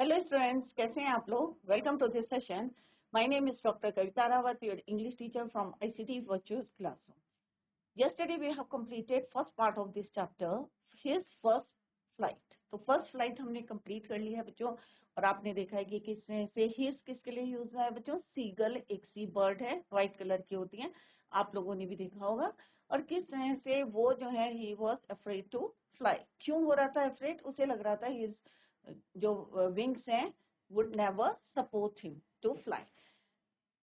Hello students, कैसे हैं आप लोग? Welcome to this session. My name is doctor Kavita Rawat, your English teacher from ICT virtual classroom. Yesterday we have completed first part of this chapter, his first flight. तो first flight हमने complete कर ली है बच्चों. और आपने देखा है कि किसने से हिज किसके लिए यूज है बच्चों? सीगल एक सी बर्ड है, व्हाइट कलर की होती है, आप लोगों ने भी देखा होगा. और किस तरह से वो जो है he was afraid to fly. क्यों हो रहा था अफ्रेड? उसे लग रहा था हिज जो विंग्स हैं would never support him to fly,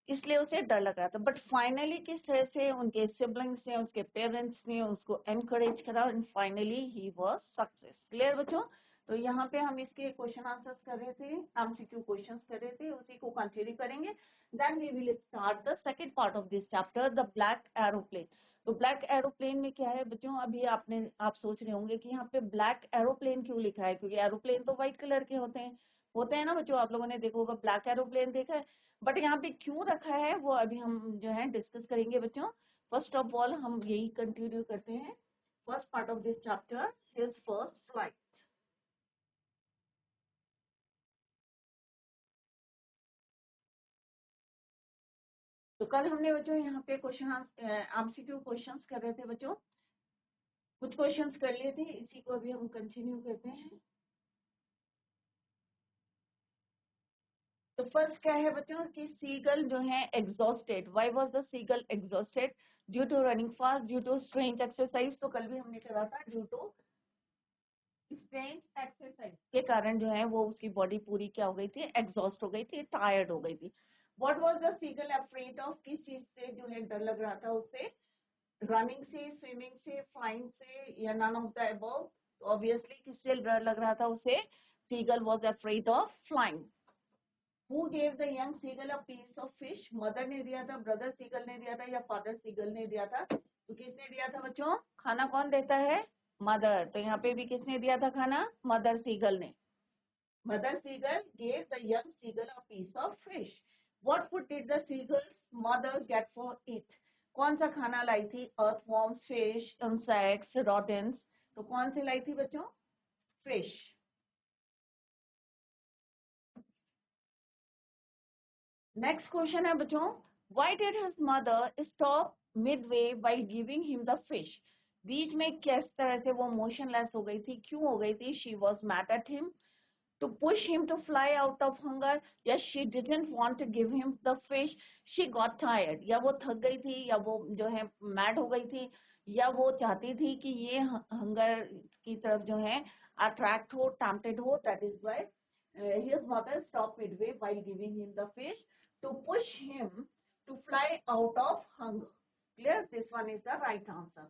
इसलिए उसे डर लग रहा था. बट फाइनली किस तरह से उनके सिबलिंग्स ने, उसके पेरेंट्स ने उसको एनकरेज करा and finally he was success. Clear बच्चों? तो यहाँ पे हम इसके क्वेश्चन आंसर्स कर रहे थे, MCQ क्वेश्चंस कर रहे थे, उसी को कंटिन्यू करेंगे. Then we will start the second part of this chapter, the black aeroplane. तो ब्लैक एरोप्लेन में क्या है बच्चों? अभी आप सोच रहे होंगे कि यहाँ पे ब्लैक एरोप्लेन क्यों लिखा है, क्योंकि एरोप्लेन तो व्हाइट कलर के होते हैं ना बच्चों. आप लोगों ने देखा होगा ब्लैक एरोप्लेन देखा है. बट यहाँ पे क्यों रखा है वो अभी हम जो है डिस्कस करेंगे बच्चों. फर्स्ट ऑफ ऑल हम यही कंटिन्यू करते हैं first part of this chapter, his first flight. तो कल हमने बच्चों यहाँ पे क्वेश्चन MCQ क्वेश्चंस कर रहे थे बच्चों, कुछ क्वेश्चंस कर लिए थे, इसी को अभी हम कंटिन्यू करते हैं. तो फर्स्ट क्या है बच्चों कि सीगल जो है exhausted. Why was the seagull exhausted? Due to running fast, due to strange exercise. तो कल भी हमने करा था ड्यू टू स्ट्रेंज एक्सरसाइज के कारण जो है वो उसकी बॉडी पूरी क्या हो गई थी? एग्जॉस्ट हो गई थी, टायर्ड हो गई थी. What was the seagull afraid of? किस चीज से जो है डर लग रहा था उसे? रनिंग से, स्विमिंग से, फ्लाइंग से, या नन ऑफ द अबव? तो ऑब्वियसली किससे डर लग रहा था उसे? Seagull was afraid of flying. Who gave the young seagull a piece of fish? Mother ने दिया था, ब्रदर सीगल ने दिया था, या फादर सीगल ने दिया था? तो किसने दिया था बच्चों? खाना कौन देता है? मदर. तो यहाँ पे भी किसने दिया था खाना? मदर सीगल ने. Mother seagull gave the young seagull a piece of fish. What food did the seagull's mother get for it? कौन सा खाना लाई थी? earthworms, fish, insects, rodents. तो कौन सी लाई थी बच्चों? फिश. नेक्स्ट क्वेश्चन है बच्चों, why did his mother stop midway while giving him the fish? बीच में किस तरह से वो मोशनलेस हो गई थी? क्यों हो गई थी? She was mad at him to push him to fly out of hunger, या she didn't want to give him the fish, she got tired. या वो थक गई थी, या वो जो है मैड हो गई थी, या वो चाहती थी कि ये हंगर की तरफ जो है अट्रैक्ट हो, टेम्प्टेड हो. That is why his mother stopped midway while giving him the fish to push him to fly out of hunger. Clear? This one is the right answer.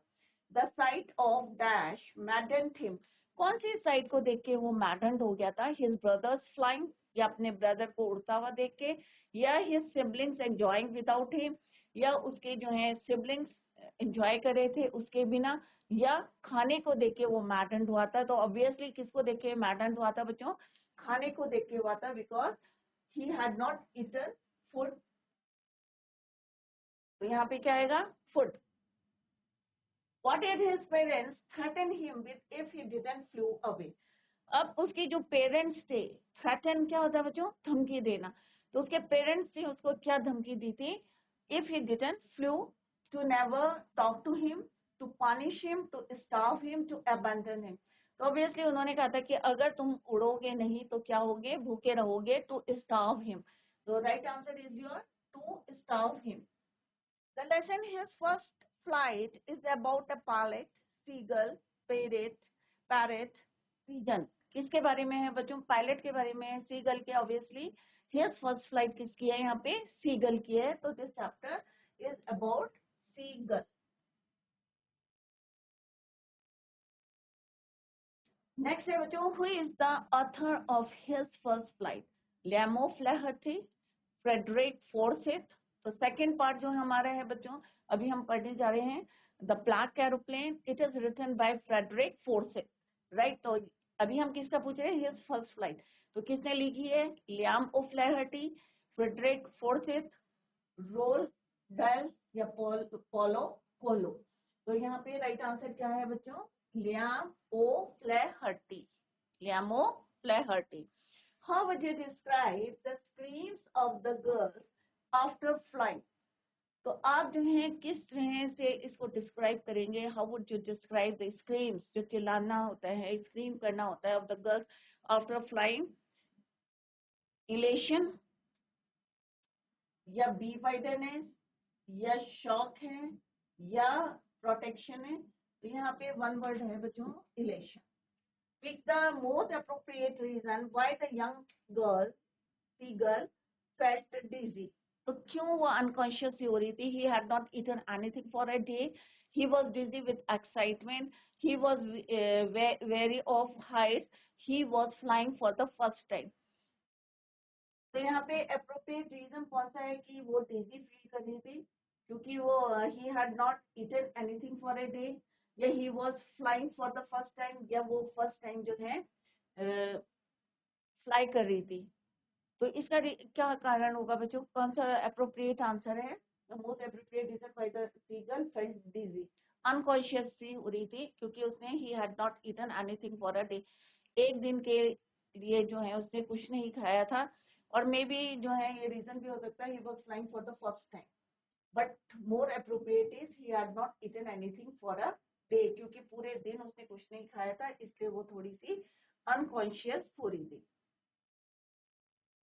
The sight of dash maddened him. कौन सी side को देख के वो मैडन्ड हो गया था? His brothers flying, या अपने ब्रदर को उड़ता हुआ देख के, या his siblings enjoying without him, या उसके जो है सिबलिंग्स एंजॉय कर रहे थे उसके बिना, या खाने को देख के वो मैडन्ड हुआ था. तो ऑब्वियसली किसको देख के मैडन्ड हुआ था बच्चों? खाने को देख के हुआ था, because he had not eaten food. तो यहाँ पे क्या आएगा? Food. What did his parents threaten him with if he didn't flew away? अब उसके जो पेरेंट्स थे, थ्रेटन क्या होता है बच्चों? धमकी देना. तो उसके पेरेंट्स ने उसको क्या धमकी दी थी? If he didn't flew, to never talk to him, to punish him, to starve him, to abandon him. तो ऑब्वियसली उन्होंने कहा था कि अगर तुम उड़ोगे नहीं तो क्या होगे? भूखे रहोगे. To starve him. तो right answer is your to starve him. The lesson his first flight is about a pilot, seagull, parrot, pigeon. किसके बारे में है बच्चों? पायलट के बारे में है, सीगल के. ऑब्वियसली हिज फर्स्ट फ्लाइट किसकी है? यहाँ पे सीगल की है. तो this chapter is about seagull. Next है बच्चों, who is the author of his first flight? Liam O'Flaherty, Frederick Forsyth. तो सेकंड पार्ट जो हमारा है बच्चों, अभी हम पढ़ने जा रहे हैं the black aeroplane. It is written by Frederick Forsyth. Right. तो अभी हम किसका पूछ रहे हैं? His first flight. तो किसने लिखी है? Liam O'Flaherty, Frederick Forsyth, Roald Dahl, या पोलो कोलो. तो यहाँ पे राइट आंसर क्या है बच्चों? Liam O'Flaherty. Liam O'Flaherty. how would you describe the screams of the girls after flying? तो आप जो है किस तरह से इसको डिस्क्राइब करेंगे? How would you describe the screams, जो चिल्लाना होता है, स्क्रीम करना होता है of the girls after flying? Elation या बी वाइडनेस या शॉक है या प्रोटेक्शन है? तो यहाँ पे वन वर्ड है बच्चों, elation. Pick the most appropriate reason why the young seagull felt dizzy. तो क्यों वो अनकॉन्शियस हो रही थी? He had not eaten anything for a day. He was dizzy with excitement. He was wary of heights. He was flying for the first time. तो यहाँ पे appropriate reason कौन सा है कि वो dizzy feel कर रही थी? क्योंकि वो he had not eaten anything for a day, या he was flying for the first time, या वो first time जो है फ्लाई कर रही थी. तो इसका क्या कारण होगा बच्चों? कौन सा अप्रोप्रिएट आंसर है? The most appropriate reason why the seagull felt dizzy, unconscious सी हो रही थी क्योंकि उसने he had not eaten anything for a day, एक दिन के लिए जो है उसने कुछ नहीं खाया था. और मे बी जो है ये रीजन भी हो सकता है, he was flying for the first time, but more appropriate is he had not eaten anything for a day, क्योंकि पूरे दिन उसने कुछ नहीं खाया था, इसलिए वो थोड़ी सी अनकॉन्शियस हो रही थी.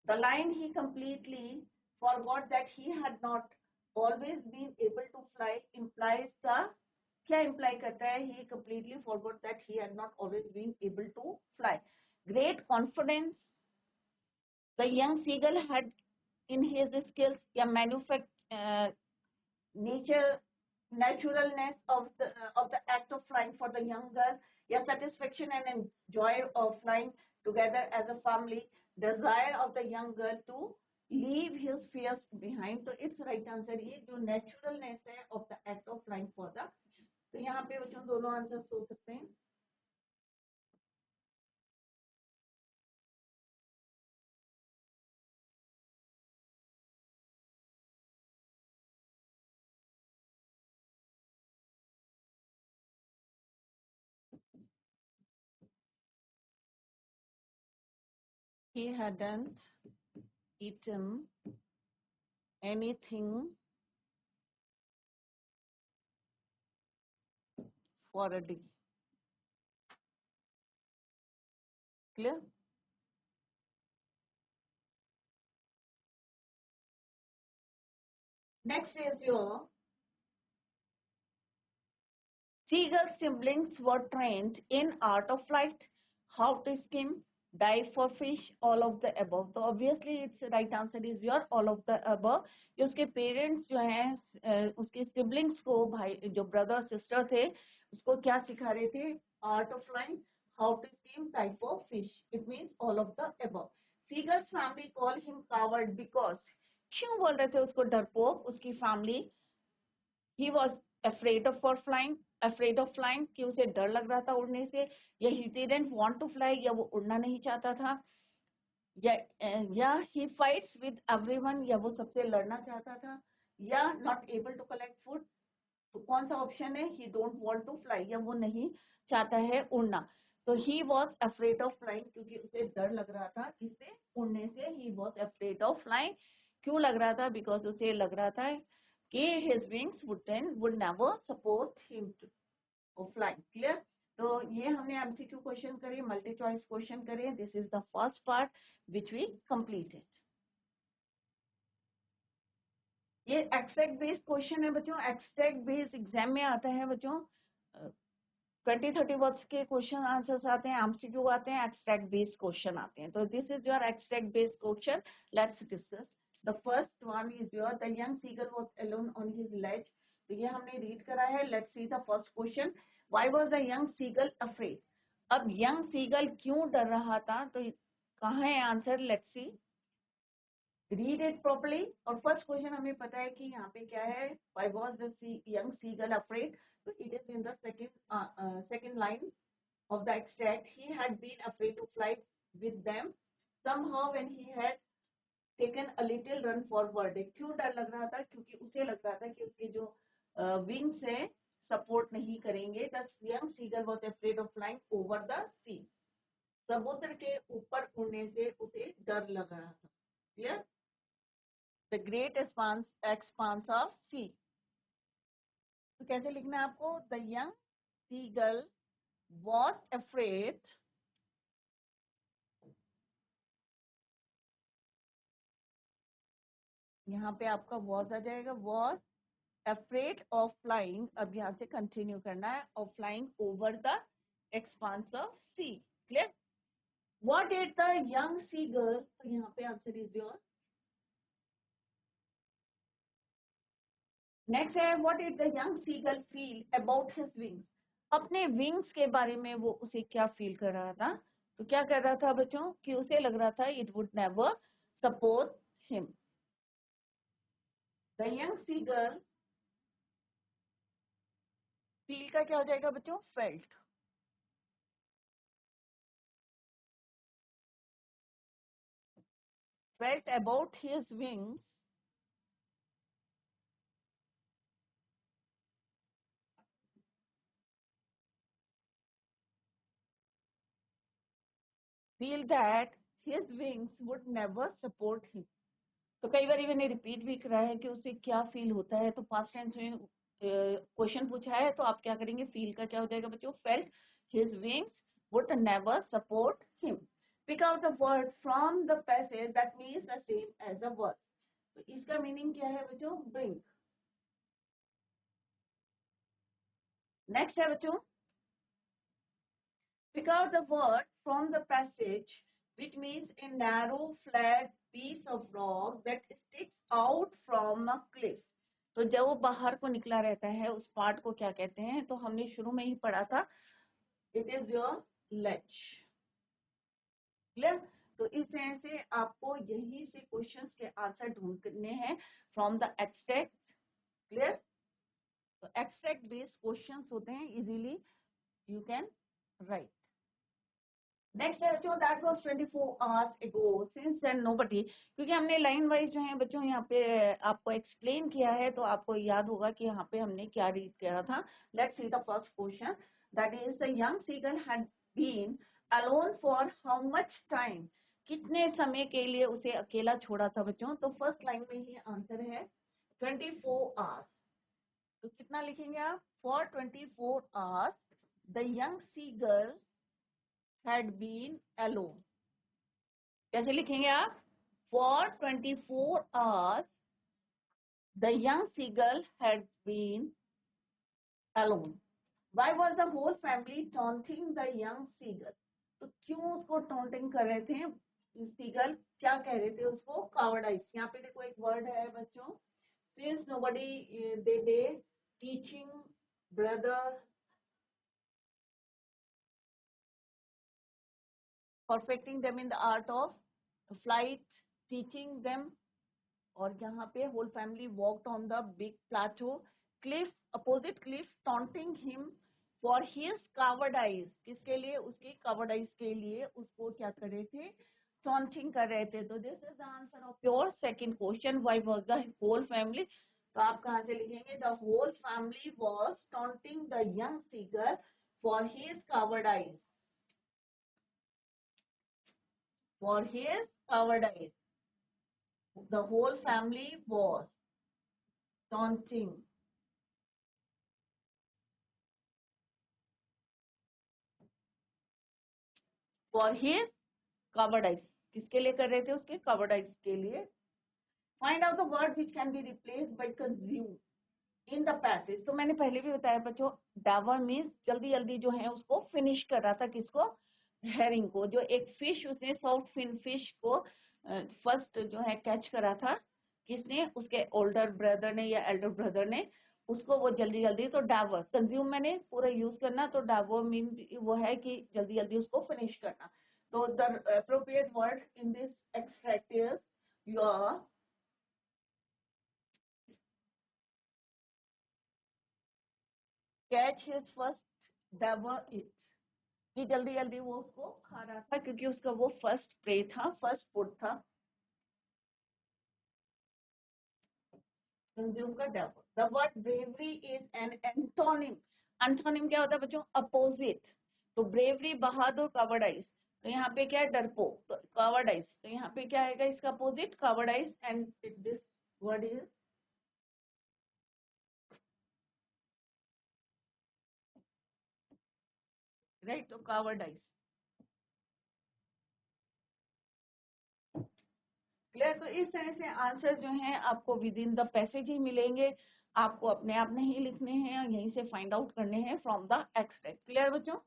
The line he completely forgot that he had not always been able to fly implies the, क्या imply करता है? He completely forgot that he had not always been able to fly. Great confidence the young seagull had in his skills या naturalness of the act of flying for the young girl, या satisfaction and joy of flying together as a family, desire of the young girl to leave his fears behind. तो it's right answer ये जो naturalness है of the act of flying for the. तो यहाँ पे बच्चों दोनों आंसर सोच सकते हैं. He hadn't eaten anything for a day. Clear? Next is your seagull siblings were trained in art of flight, how to skim, dive for fish, all of the above. तो obviously its right answer is your all of the above. कि उसके parents जो हैं उसके siblings को, भाई जो brother sister थे, उसको क्या सिखा रहे थे? Art of flying, how to skim, type of fish. It means all of the above. Seagull's family call him coward because, क्यों बोल रहे थे उसको डरपोक? उसकी family, he was afraid of flying कि उसे डर लग रहा था उड़ने से, या he didn't want to fly, या वो उड़ना नहीं चाहता था, या he fights with everyone, या वो सबसे लड़ना चाहता था, या not able to collect food. तो कौन सा ऑप्शन है? he don't want to fly, या वो नहीं चाहता है उड़ना. तो he was afraid of flying क्योंकि उसे डर लग रहा था इससे उड़ने से. he was afraid of flying, क्यों लग रहा था? बिकॉज उसे लग रहा था कि his wings would never support him to fly. Clear? तो ये हमने MCQ क्वेश्चन करे, मल्टी चॉइस क्वेश्चन करे. This is the first part which we completed. ये एक्सट्रैक्ट बेस्ड क्वेश्चन है बच्चों. एक्सट्रैक्ट बेस्ड एग्जाम में आता है बच्चों. 20-30 वर्ड्स के क्वेश्चन आंसर्स आते हैं, एमसीक्यू आते हैं, एक्सट्रैक्ट बेस्ड क्वेश्चन आते हैं. तो this is your extract based question. Let's discuss. The first one is your, the young seagull was alone on his ledge. तो ये हमने रीड करा है. Let's see the first question. Why was the young seagull afraid? अब young seagull क्यों डर रहा था? तो कहाँ है answer? Let's see. Read it properly. और फर्स्ट क्वेश्चन हमें पता है कि यहाँ पे क्या है? Why was the young seagull afraid? So it is in the second line of the extract. He had been afraid to fly with them. Somehow when he had taken a little run forward. क्यों डर लग रहा था? क्योंकि उसे लग रहा था कि उसके जो विंग्स है सपोर्ट नहीं करेंगे. The young seagull was afraid of flying over the sea. समुद्र के ऊपर उड़ने से उसे डर लग रहा था। Clear? The great expanse of sea. तो कैसे लिखना है आपको? The young seagull was afraid, यहाँ पे आपका वॉज आ जाएगा, वॉज अफ्रेड ऑफ फ्लाइंग, अब यहाँ से कंटिन्यू करना है, of flying over the expanse of sea. Clear? What did the young seagull, तो यहाँ पे आंसर इज योर। नेक्स्ट है, what did the young seagull feel about his wings, अपने विंग्स के बारे में वो उसे क्या फील कर रहा था? तो क्या कर रहा था बच्चों कि उसे लग रहा था it would never support him. The young seagull, feel का क्या हो जाएगा बच्चों? Felt. Felt about his wings, feel that his wings would never support him। तो कई बार मैंने रिपीट भी करा है कि उसे क्या फील होता है, तो पास्ट टेंस में क्वेश्चन पूछा है तो आप क्या करेंगे? फील का क्या हो जाएगा बच्चों? Felt his wings would never support him. Pick out the word from the passage that means the same as a word. तो इसका मीनिंग क्या है बच्चों? ब्रिंग। नेक्स्ट है बच्चों, pick out the word from the passage which means a narrow flat piece of rock that sticks out from a cliff। तो जब वो बाहर को निकला रहता है उस पार्ट को क्या कहते हैं? तो हमने शुरू में ही पढ़ा था, it is your ledge. Clear? तो इस तरह से आपको यही से क्वेश्चंस के आंसर ढूंढने हैं फ्रॉम द एक्सट्रैक्ट। क्लियर? तो एक्सट्रैक्ट बेस्ड क्वेश्चंस होते हैं, easily you can write. Next है बच्चों, that was 24 hours ago since then nobody. क्योंकि हमने लाइन वाइज जो है बच्चों यहाँ पे आपको एक्सप्लेन किया है तो आपको याद होगा कि यहाँ पे हमने क्या रीड किया था। Let's see the first question, that is the young seagull had been alone for how much time, कितने समय के लिए उसे अकेला छोड़ा था बच्चों? तो फर्स्ट लाइन में ही आंसर है 24 आवर्स। तो कितना लिखेंगे आप? For 24 hours the young seagull had been alone। कैसे लिखेंगे आप? For 24 hours the young seagull had been alone। Why was the whole family taunting the young seagull? तो क्यों उसको taunting कर रहे थे? सीगल क्या कह रहे थे उसको? कावर्डाइज। यहाँ पे देखो एक वर्ड है बच्चों, since nobody they teaching brother perfecting them in the art of flight, teaching them। और यहाँ पे whole family walked on the big plateau cliff, opposite cliff, taunting him for his cowardice. किसके लिए? उसकी कावर्डाइज के लिए उसको क्या कर रहे थे? टॉन्टिंग कर रहे थे। तो this is the answer of your second question, why was the whole family. तो आप कहाँ से लिखेंगे? The whole family was taunting the young seagull for his cowardice, for his cowardice. The whole family was taunting for his cowardice। किसके लिए कर रहे थे? उसके cowardice के लिए। Find out the word which can be replaced by consume in the passage। तो मैंने पहले भी बताया बच्चों, devour means जल्दी जल्दी जो है उसको फिनिश कर रहा था। किसको? हेरिंग को। जो एक फिश, उसने सॉफ्ट फिन फिश को फर्स्ट जो है कैच करा था। किसने? उसके ओल्डर ब्रदर ने या एल्डर ब्रदर ने। उसको वो जल्दी जल्दी, तो डावर कंज्यूम मैंने पूरा यूज करना, तो डावर मीन वो है कि जल्दी जल्दी उसको फिनिश करना। तो the appropriate word in this extract is your catch his first, devour it. कि जल्दी जल्दी वो उसको खा रहा था क्योंकि उसका वो फर्स्ट प्रे था, फर्स्ट फूड था। कंज्यूम का devil. The word bravery is an antonym. Antonym क्या होता है बच्चों? अपोजिट। तो ब्रेवरी बहादुर, कावर्डाइज। तो यहाँ पे क्या है, डरपोक, तो कावर्डाइज, तो यहाँ पे क्या आएगा इसका opposite, कावर्डाइज, and this word is right, तो कावर्डाइज। क्लियर? तो इस तरह से आंसर जो हैं आपको विद इन द पैसेज ही मिलेंगे, आपको अपने आप नहीं लिखने हैं, यहीं से फाइंड आउट करने हैं फ्रॉम द एक्सट्रैक्ट। क्लियर बच्चों?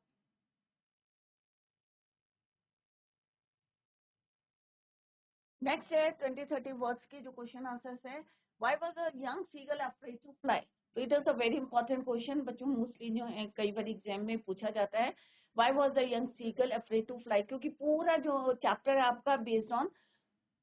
नेक्स्ट है 20-30 वर्ड्स के जो क्वेश्चन आंसर्स है। Why was a young seagull afraid to fly? तो it is a very important question बच्चों, मोस्टली जो है कई बार एग्जाम में पूछा जाता है। Why was the young seagull afraid to fly? क्योंकि पूरा जो चैप्टर है आपका based on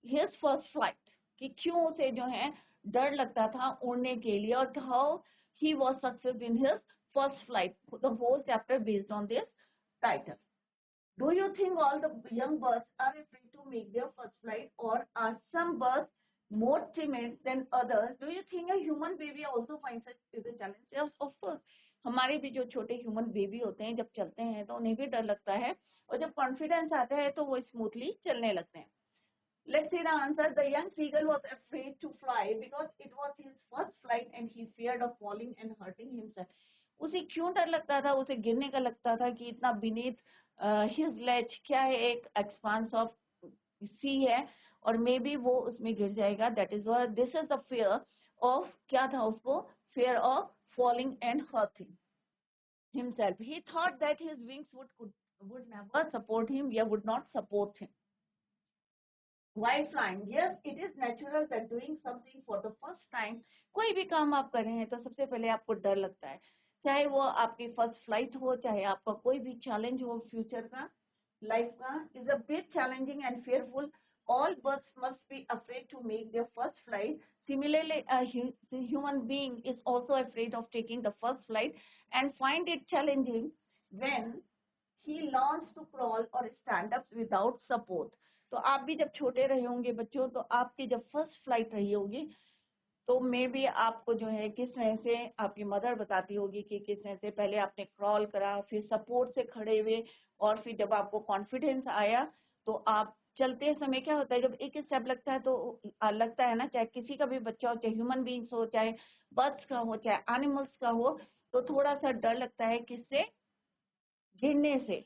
his first flight, कि क्यों उसे जो है डर लगता था उड़ने के लिए, और how he was success in his first flight. The whole chapter based on this title. Do you think all the young birds are afraid to make their first flight, or are some birds more timid than others? Do you think a human baby also finds it is a challenge? Yes, of course. हमारे भी जो छोटे human baby होते हैं जब चलते हैं तो उन्हें भी डर लगता है, और जब कॉन्फिडेंस आता है तो वो स्मूथली चलने लगते हैं। Let's see the answer. The young seagull was afraid to fly because it was his first flight and he feared of falling and hurting himself. उसे क्यों डर लगता था? उसे गिरने का लगता था कि इतना beneath his ledge क्या है, एक expanse of sea है, और मे बी वो उसमें गिर जाएगा। That is why this is the fear of, क्या था उसको, fear of falling and hurting himself. He thought that his wings would never support him, या would not support him while flying. Yes, it is natural that doing something for the first time, कोई भी काम आप कर रहे हैं तो सबसे पहले आपको डर लगता है, चाहे वो आपकी फर्स्ट फ्लाइट हो, चाहे आपका कोई भी चैलेंज हो फ्यूचर का, लाइफ का, is a bit challenging and fearful. All birds must be afraid to make their first flight. Similarly, a human being is also afraid of taking the first flight and find it challenging when he learns to crawl or stand up without support. तो आप भी जब छोटे रहे होंगे बच्चों, तो आपकी जब फर्स्ट फ्लाइट रही होगी तो मे बी आपको जो है किस तरह से आपकी मदर बताती होगी कि किस तरह से पहले आपने क्रॉल करा, फिर सपोर्ट से खड़े हुए, और फिर जब आपको कॉन्फिडेंस आया तो आप चलते समय क्या होता है, जब एक स्टेप लगता है तो लगता है ना, चाहे किसी का भी बच्चा हो, चाहे ह्यूमन बींग्स हो, चाहे बर्ड्स का हो, चाहे एनिमल्स का हो, तो थोड़ा सा डर लगता है किससे, गिरने से।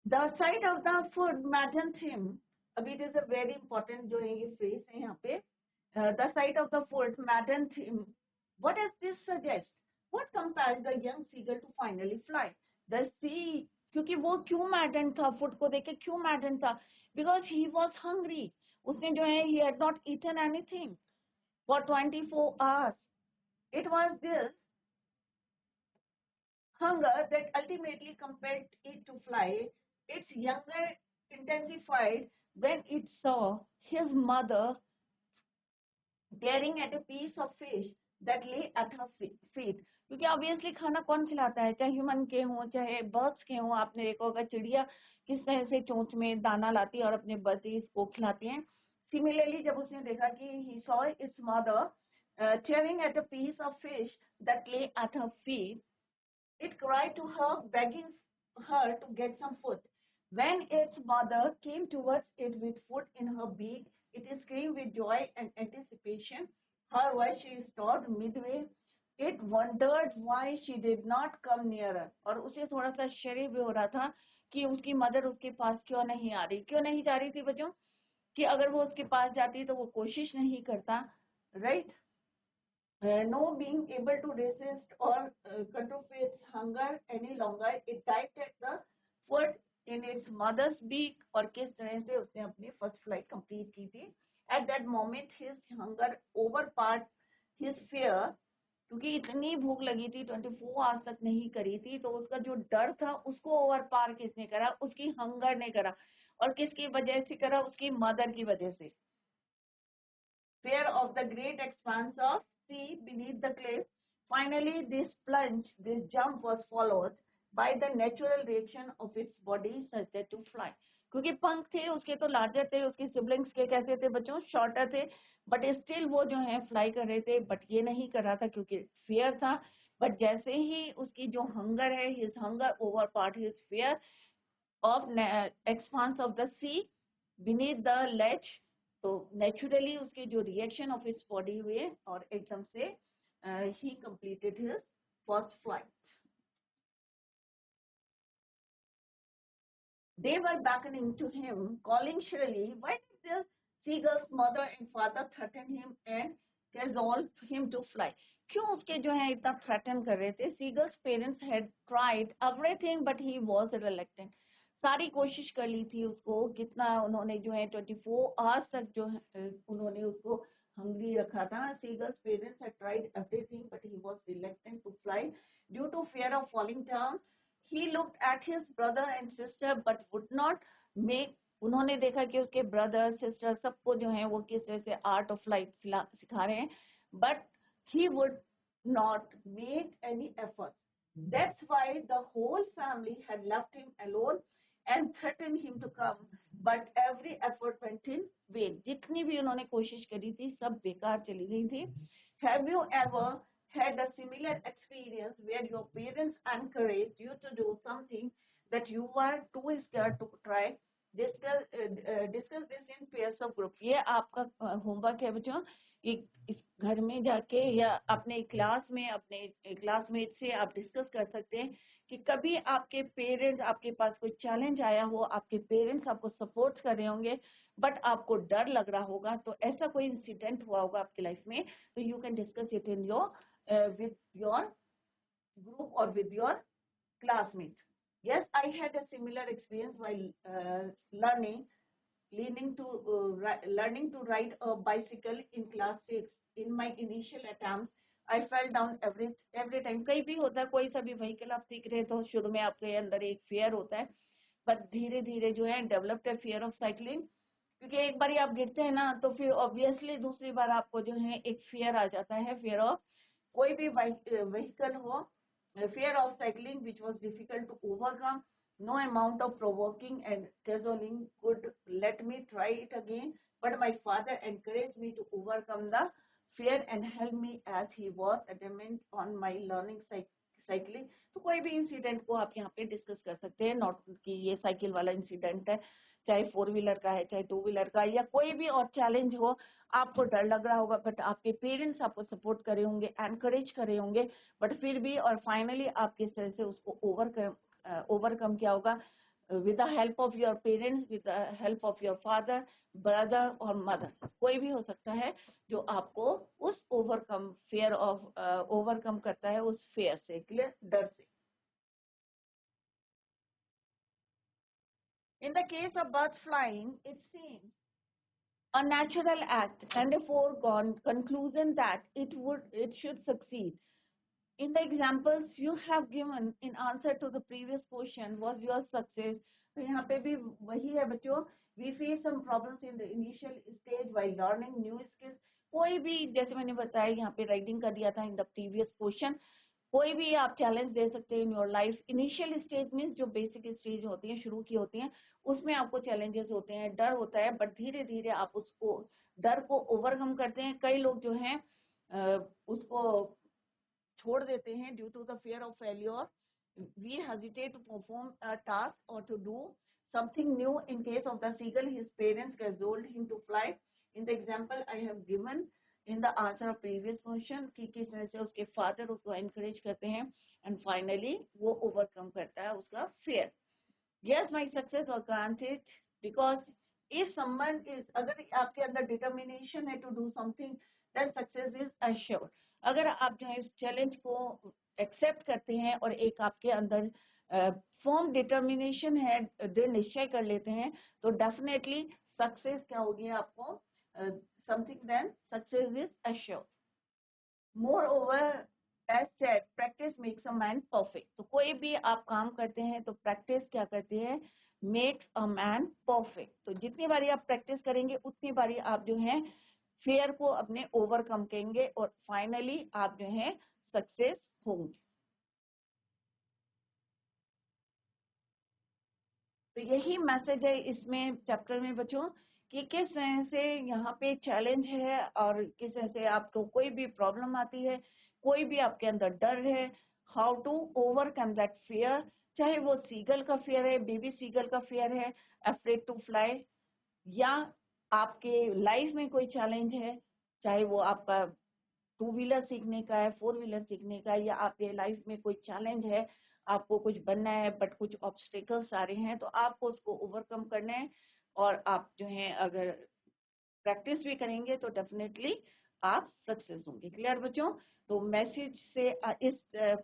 The sight of the food maddened him. अभी it is a very important जो है ये phrase है यहाँ पे. The sight of the food maddened him. What does this suggest? What compelled the young seagull to finally fly? The sea, क्योंकि वो क्यों maddened था, food को देख के क्यों maddened था? Because he was hungry. उसने जो है he had not eaten anything for 24 hours. It was this hunger that ultimately compelled it to fly. Its hunger intensified when it saw his mother glaring at a piece of fish that lay at her feet. क्योंकि obviously खाना कौन खिलाता है, चाहे human के हों चाहे birds के हों। आपने देखा होगा चिड़िया किस तरह से चोंच में दाना लाती है और अपने बच्चे को खिलाती हैं। सिमिलरली जब उसने देखा कि he saw its mother tearing at a piece of fish that lay at her feet, it cried to her, begging her to get some food. When its mother came towards it with food in her beak, it screamed with joy and anticipation. Her voice she stopped midway. It wondered why she did not come nearer. और उसे थोड़ा सा आश्चर्य भी हो रहा था कि उसकी मदर उसके पास क्यों नहीं आ रही। क्यों नहीं जा रही थी बच्चों? कि अगर वो उसके पास जाती तो वो कोशिश नहीं करता, right? No being able to resist or control its hunger any longer, it dived at the food in its mother's beak. और किस तरह से उसने अपनी फर्स्ट फ्लाइट कंप्लीट की थी। At that moment his hunger overpowered his fear, क्योंकि इतनी भूख लगी थी, 24 आवर्स तक नहीं करी थी, तो उसका जो डर था उसको ओवर पार किसने करा, उसकी हंगर ने करा। और किसकी वजह से करा, उसकी मदर की वजह से। Fear of the great expanse of sea beneath the cliff. Finally, this plunge, this jump was followed by the natural reaction of its body such that to fly. क्योंकि पंख थे उसके तो लार्जर थे, उसके सिबलिंग्स के कैसे थे बच्चों, शॉर्टर थे, बट स्टिल वो जो है फ्लाई कर रहे थे, बट ये नहीं कर रहा था क्योंकि फियर था बट जैसे ही उसकी जो हंगर है, his hunger over part his fear of expanse of the sea beneath the ledge, तो नेचुरली उसके जो रिएक्शन ऑफ इट्स बॉडी हुए और एकदम से he completed his first flight. They were beckoning to him, calling shrilly. Why did the seagull's mother and father threaten him and cajole him to fly? क्यों उसके जो है इतना थ्रेटन कर रहे थे? Seagull's parents had tried everything but he was reluctant. सारी कोशिश कर ली थी उसको, कितना उन्होंने जो है 24 आवर्स तक जो है उन्होंने उसको hungry रखा था. Seagull's parents had tried everything but he was reluctant to fly due to fear of falling down. He looked at his brother and sister but would not make. उन्होंने देखा कि उसके ब्रदर सिस्टर सबको जो है वो किस तरह से आर्ट ऑफ लाइफ सिखा रहे हैं, but he would not make any effort. That's why the whole family had left him alone and threatened him to come, but every effort went in vain. जितनी भी उन्होंने कोशिश करी थी सब बेकार चली गई थी. Have you ever had a similar experience where your parents encouraged you to do something that you were too scared to try? Discuss this in pairs of group. ये आपका होमवर्क है बच्चों. इस घर में जाके या अपने क्लास में अपने क्लासमेट से आप डिस्कस कर सकते हैं कि कभी आपके पेरेंट्स, आपके पास कोई चैलेंज आया हो, आपके पेरेंट्स आपको सपोर्ट कर रहे होंगे बट आपको डर लग रहा होगा, तो ऐसा कोई इंसिडेंट हुआ होगा आपकी लाइफ में, तो you can discuss it in your with your group or with your classmate. Yes, I had a similar experience while learning to ride a bicycle in class 6. In my initial attempts, I fell down every time. कहीं भी होता है, कोई सा भी vehicle आप सीख रहे हैं तो शुरू में आपके अंदर एक फियर होता है, बट धीरे धीरे जो है डेवलप्ड है फियर ऑफ साइकिलिंग, क्योंकि एक बार आप गिरते हैं ना तो फिर ऑब्वियसली दूसरी बार आपको जो है एक फियर आ जाता है, फियर ऑफ कोई भी व्हीकल हो. Fear of cycling which was difficult to overcome. No amount of provoking and cajoling could let me try it again, but my father encouraged me to overcome the fear and help me as he was adamant on my learning cycling. तो कोई भी incident को आप यहाँ पे discuss कर सकते हैं, नॉट कि ये साइकिल वाला इंसिडेंट है, चाहे 4 व्हीलर का है, चाहे 2 व्हीलर का, या कोई भी और चैलेंज हो. आपको डर लग रहा होगा बट आपके पेरेंट्स आपको सपोर्ट करे होंगे, एनकरेज करे होंगे, बट फिर भी और फाइनली आप किस तरह से उसको ओवरकम किया होगा, with the help of your parents, with the help of your father, brother और मदर, कोई भी हो सकता है जो आपको उस ओवरकम करता है उस फेयर से, क्लियर, डर से. In the case of bird flying, it seems a natural act and a foregone conclusion that it should succeed. In the examples you have given in answer to the previous question was your success. तो यहाँ पे भी वही है बच्चों, we face some problems in the initial stage while learning new skills. कोई भी, जैसे मैंने बताया यहाँ पे राइटिंग का दिया था in the previous question, कोई भी आप चैलेंज दे सकते हैं in your life. Initial stage में जो बेसिक स्टेज होती है, शुरू की होती हैं, उसमें आपको चैलेंजेस होते हैं, डर होता है, बट धीरे धीरे आप उसको डर को ओवरकम करते हैं. कई लोग जो हैं उसको छोड़ देते हैं due to the fear of failure. We hesitate to perform a task और to do something new. In case of the seagull, his parents cajoled him to fly. In the example I have given in the answer of previous question कि किस तरह से उसके father उसको encourage करते हैं and finally वो overcome करता है उसका fear. Yes, my success was granted because if someone is, अगर आपके अंदर डिटर्मिनेशन है to do something, then success is assured. अगर आप जो है इस चैलेंज को एक्सेप्ट करते हैं और एक आपके अंदर फॉर्म डिटर्मिनेशन है, दृढ़ निश्चय कर लेते हैं, तो डेफिनेटली सक्सेस क्या होगी आपको, something, then success is assured. Moreover, as said, practice makes a man perfect. तो कोई भी आप काम करते हैं तो प्रैक्टिस क्या करती है, makes a man perfect. तो जितनी बारी आप प्रैक्टिस करेंगे उतनी बारी आप जो है फेयर को अपने ओवरकम करेंगे और फाइनली आप जो है सक्सेस होंगे. तो यही मैसेज है इसमें चैप्टर में बच्चों कि किस तरह से यहाँ पे चैलेंज है और किस तरह से आपको कोई भी प्रॉब्लम आती है, कोई भी आपके अंदर डर है, how to overcome that fear, चाहे वो सीगल का फियर है, बेबी सीगल का फियर है, अफ्रेड टू फ्लाई, या आपके लाइफ में कोई चैलेंज है, चाहे वो आपका टू व्हीलर सीखने का है, फोर व्हीलर सीखने का है, या आपके लाइफ में कोई चैलेंज है, आपको कुछ बनना है बट कुछ ऑब्स्टिकल्स आ रहे हैं, तो आपको उसको ओवरकम करना है। और आप जो है अगर प्रैक्टिस भी करेंगे तो डेफिनेटली आप सक्सेस होंगे। क्लियर बच्चों? तो मैसेज से इस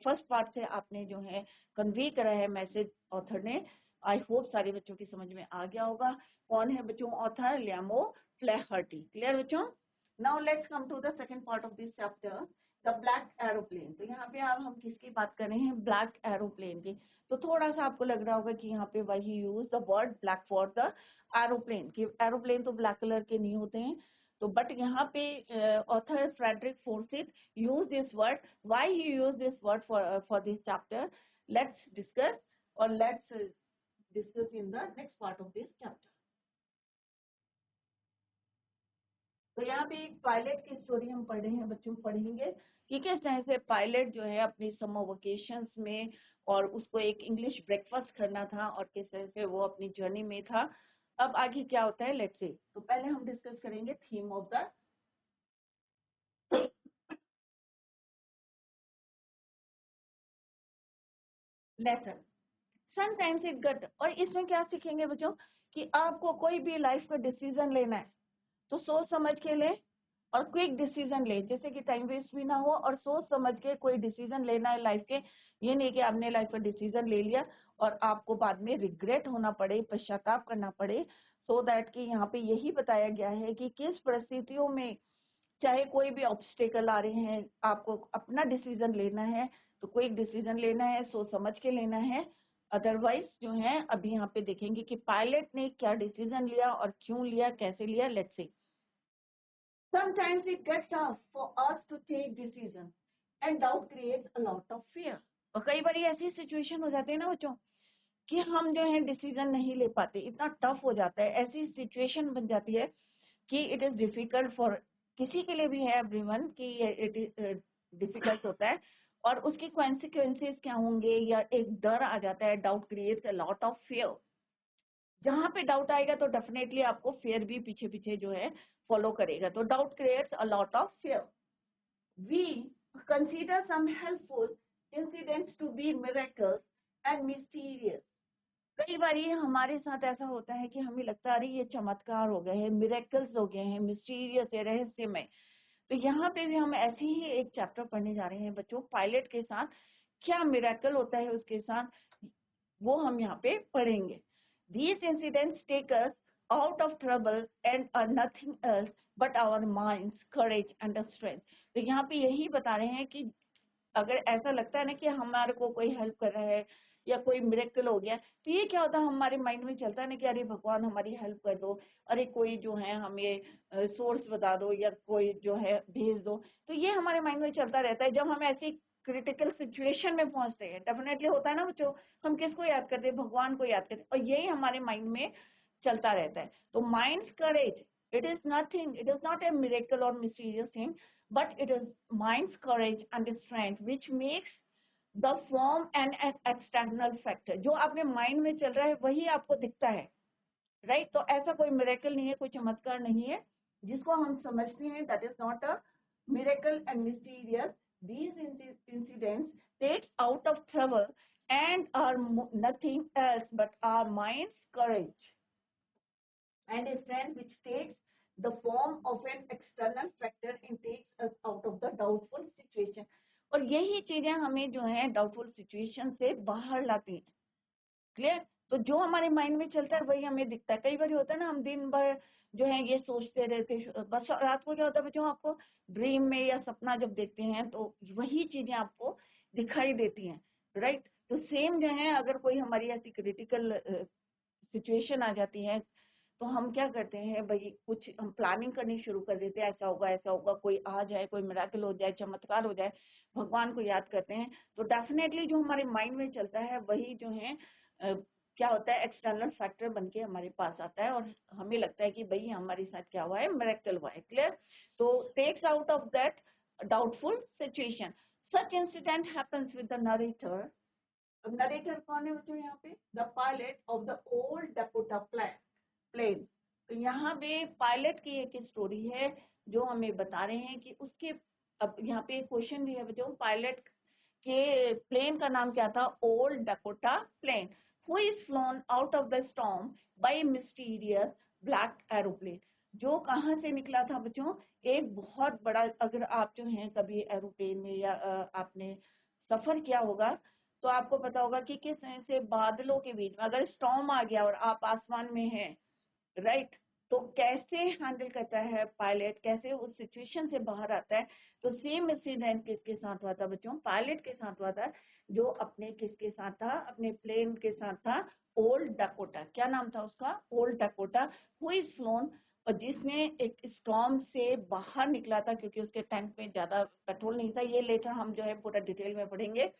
फर्स्ट पार्ट से आपने जो है कन्वे करा है मैसेज ऑथर ने। आई होप सारे बच्चों की समझ में आ गया होगा। कौन है बच्चों ऑथर? Liam O'Flaherty. क्लियर बच्चों? Now let's come to the second part of this chapter, the black aeroplane. तो यहाँ पे अब हम किसकी बात कर रहे हैं? ब्लैक एरोप्लेन की। तो थोड़ा सा आपको लग रहा होगा कि यहाँ पे वही use the word black for the aeroplane, कि एरोप्लेन तो ब्लैक कलर के नहीं होते हैं। तो बट यहाँ पे author Frederick Forsyth use this word. Why he use this word for this chapter? Let's discuss, और let's discuss in the next part of this chapter. तो यहाँ पे एक पायलट की स्टोरी हम पढ़ रहे हैं बच्चों, पढ़ेंगे कि किस तरह से पायलट जो है अपनी समर वेकेशंस में, और उसको एक इंग्लिश ब्रेकफास्ट करना था, और किस तरह से वो अपनी जर्नी में था। अब आगे क्या होता है लेट्स से। तो पहले हम डिस्कस करेंगे theme of the lesson. Sometimes it गट, और इसमें क्या सीखेंगे बच्चों कि आपको कोई भी लाइफ का डिसीजन लेना है तो सोच समझ के ले, और क्विक डिसीजन ले, जैसे कि टाइम वेस्ट भी ना हो, और सोच समझ के कोई डिसीजन लेना है लाइफ के। ये नहीं कि आपने लाइफ का डिसीजन ले लिया और आपको बाद में रिग्रेट होना पड़े, पश्चाताप करना पड़े। सो दैट कि यहाँ पे यही बताया गया है कि किस परिस्थितियों में, चाहे कोई भी ऑब्स्टेकल आ रहे हैं, आपको अपना डिसीजन लेना है तो कोई डिसीजन लेना है, सोच समझ के लेना है। अदरवाइज जो है अभी यहाँ पे देखेंगे कि पायलट ने क्या डिसीजन लिया और क्यों लिया, कैसे लिया। Let's see. Sometimes it gets tough for us to take decisions and doubt creates a lot of fear. और कई बार ऐसी सिचुएशन हो जाती है ना बच्चों कि हम जो है डिसीजन नहीं ले पाते, इतना टफ हो जाता है, ऐसी सिचुएशन बन जाती है कि इट इज डिफिकल्ट फॉर, किसी के लिए भी है एवरीवन कि इट इज डिफिकल्ट होता है, और उसके कॉन्सिक्वेंसेस क्या होंगे, या एक डर आ जाता है। Doubt creates a lot of fear. जहां पे डाउट आएगा तो डेफिनेटली आपको फियर भी पीछे पीछे जो है फॉलो करेगा। तो doubt creates a lot of fear. We consider some helpful incidents to be miracles and mysterious. कई बार ये हमारे साथ ऐसा होता है कि हमें लगता है अरे ये चमत्कार हो गए हैं, मिरेकल्स हो गए हैं, मिस्टीरियस है, रहस्यमय। तो यहाँ पे भी हम ऐसे ही एक चैप्टर पढ़ने जा रहे हैं बच्चों, पायलट के साथ क्या मिरेकल होता है उसके साथ, वो हम यहाँ पे पढ़ेंगे। These incidents take us out of trouble and are nothing else but our minds, courage and the strength. तो यहाँ पे यही बता रहे हैं कि अगर ऐसा लगता है ना कि हमारे को कोई हेल्प कर रहा है या कोई मिरेकल हो गया, तो ये क्या होता है हमारे माइंड में चलता है ना कि अरे भगवान हमारी हेल्प कर दो, अरे कोई जो है हमें सोर्स बता दो, या कोई जो है भेज दो। तो ये हमारे माइंड में चलता रहता है जब हम ऐसी क्रिटिकल सिचुएशन में पहुंचते हैं। डेफिनेटली होता है ना बच्चों, हम किसको याद करते हैं? भगवान को याद करते हैं, और यही हमारे माइंड में चलता रहता है। तो mind's courage, it is nothing, it is not a miracle और mysterious thing, but it is mind's courage and strength which makes the form and an external factor। जो आपके माइंड में चल रहा है वही आपको दिखता है, राइट? तो ऐसा कोई मिरेकल नहीं है, कोई चमत्कार नहीं है जिसको हम समझते हैं, that is not a miracle and mysterious। These incidents takes out of trouble and are nothing else but our mind's courage and strength which takes the form of an external factor and takes us out of the doubtful situation। और यही चीजें हमें जो है doubtful situation से बाहर लाती हैं। क्लियर? तो जो हमारे माइंड में चलता है वही हमें दिखता है। कई बार होता है ना, हम दिन भर जो है ये सोचते रहते, बस रात को क्या होता है बच्चों, आपको ड्रीम में या सपना जब देखते हैं तो वही चीजें आपको दिखाई देती हैं, राइट? तो सेम जो है अगर कोई हमारी ऐसी क्रिटिकल सिचुएशन आ जाती है तो हम क्या करते हैं भाई, कुछ हम प्लानिंग करनी शुरू कर देते हैं, ऐसा होगा ऐसा होगा, कोई आ जाए, कोई मिराकल हो जाए, चमत्कार हो जाए, भगवान को याद करते हैं। तो डेफिनेटली जो हमारे माइंड में चलता है वही जो है क्या होता है, एक्सटर्नल फैक्टर बन के हमारे पास आता है, और हमें लगता है कि भाई हमारे साथ क्या हुआ है, मिरेकल हुआ है। क्लियर? तो takes out of that doubtful situation. Such incident happens with the narrator. अब narrator कौन है बच्चों यहाँ पे? The pilot of the old Dakota plane. तो यहाँ पे पायलट की एक स्टोरी है जो हमें बता रहे हैं कि उसके, अब यहाँ पे एक क्वेश्चन भी है बच्चों, पायलट के प्लेन का नाम क्या था? Old Dakota plane, who is flown out of the storm by mysterious black aeroplane. जो कहाँ से निकला था बच्चों? एक बहुत बड़ा, अगर आप जो हैं कभी एरोप्लेन में या आपने सफर किया होगा तो आपको पता होगा कि किस तरह से बादलों के बीच में अगर स्टॉर्म आ गया और आप आसमान में हैं, राइट, तो कैसे हैंडल करता है पायलट, कैसे उस सिचुएशन से बाहर आता है। तो सेम इंसिडेंट किसके साथ हुआ था बच्चों? पायलट के साथ हुआ था, जो अपने किसके साथ था? अपने प्लेन के साथ था, ओल्ड डकोटा। क्या नाम था उसका? Old Dakota, who is phloem, और जिसने एक स्टॉर्म से बाहर निकला था क्योंकि उसके टैंक में ज्यादा पेट्रोल नहीं था। ये लेटर हम जो है पूरा डिटेल में पढ़ेंगे।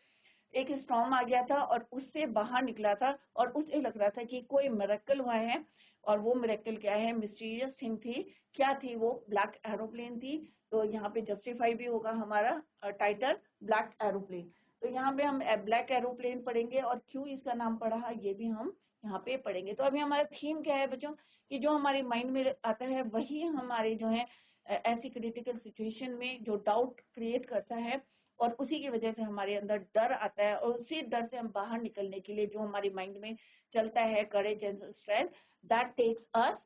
एक स्टॉर्म आ गया था और उससे बाहर निकला था और उसे लग रहा था कि कोई मिरेकल हुआ है, और वो मिरेकल क्या है? मिस्टीरियस थिंग थी। क्या थी वो? ब्लैक एरोप्लेन थी। तो यहाँ पे जस्टिफाई भी होगा हमारा टाइटल, ब्लैक एरोप्लेन। तो यहाँ पे हम ब्लैक एरोप्लेन पढ़ेंगे और क्यों इसका नाम पड़ा ये भी हम यहाँ पे पढ़ेंगे। तो अभी हमारा थीम क्या है बच्चों? कि जो हमारे माइंड में आता है वही हमारे जो है ऐसी क्रिटिकल सिचुएशन में जो डाउट क्रिएट करता है, और उसी की वजह से हमारे अंदर डर आता है, और उसी डर से हम बाहर निकलने के लिए जो हमारे माइंड में चलता है, courage and strength, that takes us,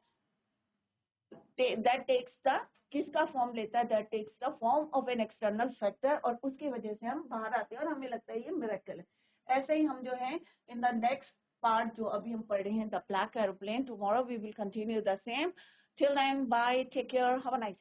that takes the, किसका फॉर्म लेता है? That takes the form of an external factor, और उसकी वजह से हम बाहर आते हैं और हमें लगता है ये मिरेकल है। ऐसे ही हम जो है इन द नेक्स्ट पार्ट जो अभी हम पढ़ रहे हैं, the black aeroplane, tomorrow we will continue the same. Till then bye, take care, have a nice